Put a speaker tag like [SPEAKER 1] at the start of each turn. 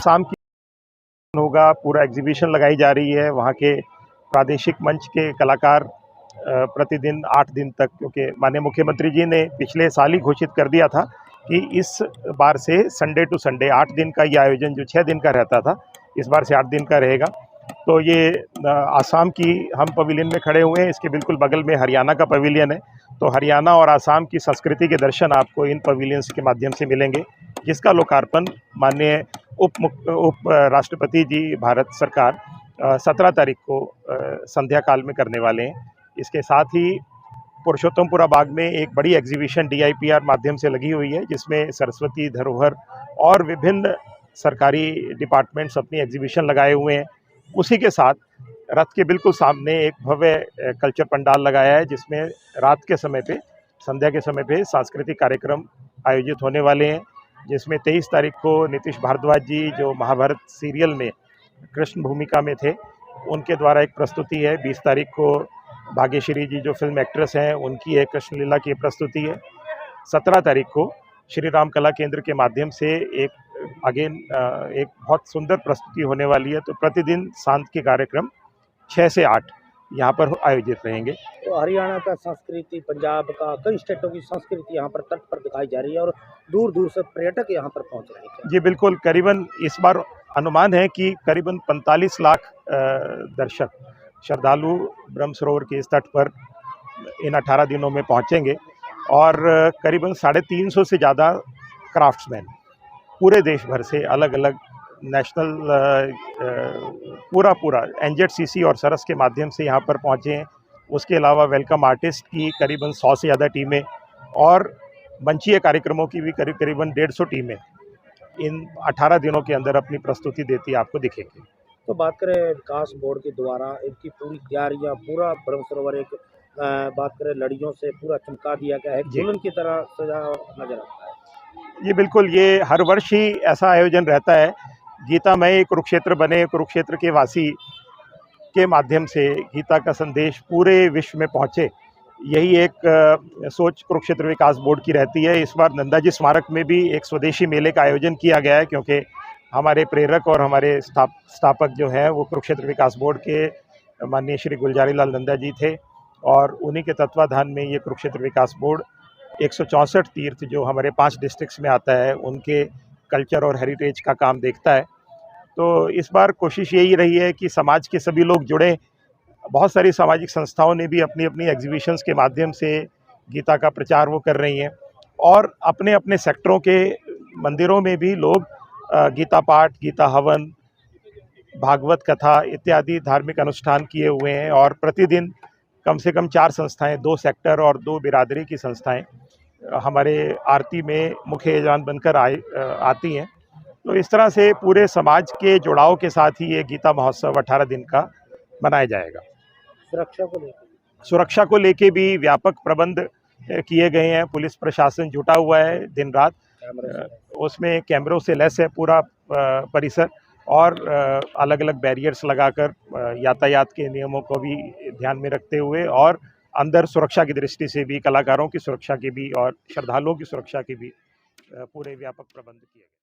[SPEAKER 1] आसाम की होगा, पूरा एग्जीबिशन लगाई जा रही है। वहाँ के प्रादेशिक मंच के कलाकार प्रतिदिन 8 दिन तक, क्योंकि माननीय मुख्यमंत्री जी ने पिछले साल ही घोषित कर दिया था कि इस बार से संडे टू संडे 8 दिन का ये आयोजन जो 6 दिन का रहता था, इस बार से 8 दिन का रहेगा। तो ये आसाम की हम पवेलियन में खड़े हुए हैं, इसके बिल्कुल बगल में हरियाणा का पवेलियन है। तो हरियाणा और आसाम की संस्कृति के दर्शन आपको इन पवेलियंस के माध्यम से मिलेंगे, जिसका लोकार्पण माननीय उप राष्ट्रपति जी भारत सरकार 17 तारीख को संध्या काल में करने वाले हैं। इसके साथ ही पुरुषोत्तमपुरा बाग में एक बड़ी एग्जीबिशन DIPR माध्यम से लगी हुई है, जिसमें सरस्वती धरोहर और विभिन्न सरकारी डिपार्टमेंट्स अपनी एग्जीबिशन लगाए हुए हैं। उसी के साथ रथ के बिल्कुल सामने एक भव्य कल्चर पंडाल लगाया है, जिसमें रात के समय पे, संध्या के समय पे सांस्कृतिक कार्यक्रम आयोजित होने वाले हैं, जिसमें 23 तारीख को नीतीश भारद्वाज जी जो महाभारत सीरियल में कृष्ण भूमिका में थे, उनके द्वारा एक प्रस्तुति है। 20 तारीख को भाग्यश्री जी जो फिल्म एक्ट्रेस हैं, उनकी एक कृष्ण लीला की प्रस्तुति है। 17 तारीख को श्री राम कला केंद्र के माध्यम से एक बहुत सुंदर प्रस्तुति होने वाली है। तो प्रतिदिन सांझ के कार्यक्रम 6 से 8 यहाँ पर आयोजित रहेंगे।
[SPEAKER 2] तो हरियाणा का संस्कृति, पंजाब का, कई स्टेटों की संस्कृति यहाँ पर तट पर दिखाई जा रही है और दूर दूर से पर्यटक यहाँ पर पहुँच रहे हैं।
[SPEAKER 1] जी बिल्कुल, करीबन इस बार अनुमान है कि करीबन 45 लाख दर्शक श्रद्धालु ब्रह्म सरोवर के इस तट पर इन 18 दिनों में पहुँचेंगे और करीबन 350 से ज़्यादा क्राफ्ट्समैन पूरे देश भर से, अलग अलग नेशनल पूरा NZCC और सरस के माध्यम से यहाँ पर पहुँचे हैं। उसके अलावा वेलकम आर्टिस्ट की करीबन 100 से ज़्यादा टीमें और मंचीय कार्यक्रमों की भी करीबन 150 टीमें इन 18 दिनों के अंदर अपनी प्रस्तुति देती आपको दिखेगी।
[SPEAKER 2] तो बात करें विकास बोर्ड के द्वारा इनकी पूरी तैयारियाँ, पूरा ब्रह्म सरोवर एक बात करें लड़ियों से पूरा चमका दिया गया है, दुल्हन की तरह सजा नजर आता है।
[SPEAKER 1] ये बिल्कुल, ये हर वर्ष ही ऐसा आयोजन रहता है। गीतामय कुरुक्षेत्र बने, कुरुक्षेत्र के वासी के माध्यम से गीता का संदेश पूरे विश्व में पहुँचे, यही एक सोच कुरुक्षेत्र विकास बोर्ड की रहती है। इस बार नंदाजी स्मारक में भी एक स्वदेशी मेले का आयोजन किया गया है, क्योंकि हमारे प्रेरक और हमारे स्थापक जो हैं वो कुरुक्षेत्र विकास बोर्ड के माननीय श्री गुलजारी लाल नंदा जी थे और उन्हीं के तत्वाधान में ये कुरुक्षेत्र विकास बोर्ड 164 तीर्थ जो हमारे 5 डिस्ट्रिक्ट्स में आता है, उनके कल्चर और हेरिटेज का काम देखता है। तो इस बार कोशिश यही रही है कि समाज के सभी लोग जुड़ें। बहुत सारी सामाजिक संस्थाओं ने भी अपनी अपनी एग्जीबिशंस के माध्यम से गीता का प्रचार वो कर रही हैं और अपने अपने सेक्टरों के मंदिरों में भी लोग गीता पाठ, गीता हवन, भागवत कथा इत्यादि धार्मिक अनुष्ठान किए हुए हैं और प्रतिदिन कम से कम 4 संस्थाएं, 2 सेक्टर और 2 बिरादरी की संस्थाएं हमारे आरती में मुख्य यजमान बनकर आती हैं। तो इस तरह से पूरे समाज के जुड़ाव के साथ ही ये गीता महोत्सव 18 दिन का मनाया जाएगा। सुरक्षा को लेके भी व्यापक प्रबंध किए गए हैं। पुलिस प्रशासन जुटा हुआ है दिन रात, उसमें कैमरों से लैस है पूरा परिसर और अलग अलग बैरियर्स लगाकर यातायात के नियमों को भी ध्यान में रखते हुए और अंदर सुरक्षा की दृष्टि से भी, कलाकारों की सुरक्षा की भी और श्रद्धालुओं की सुरक्षा की भी पूरे व्यापक प्रबंध किए गए।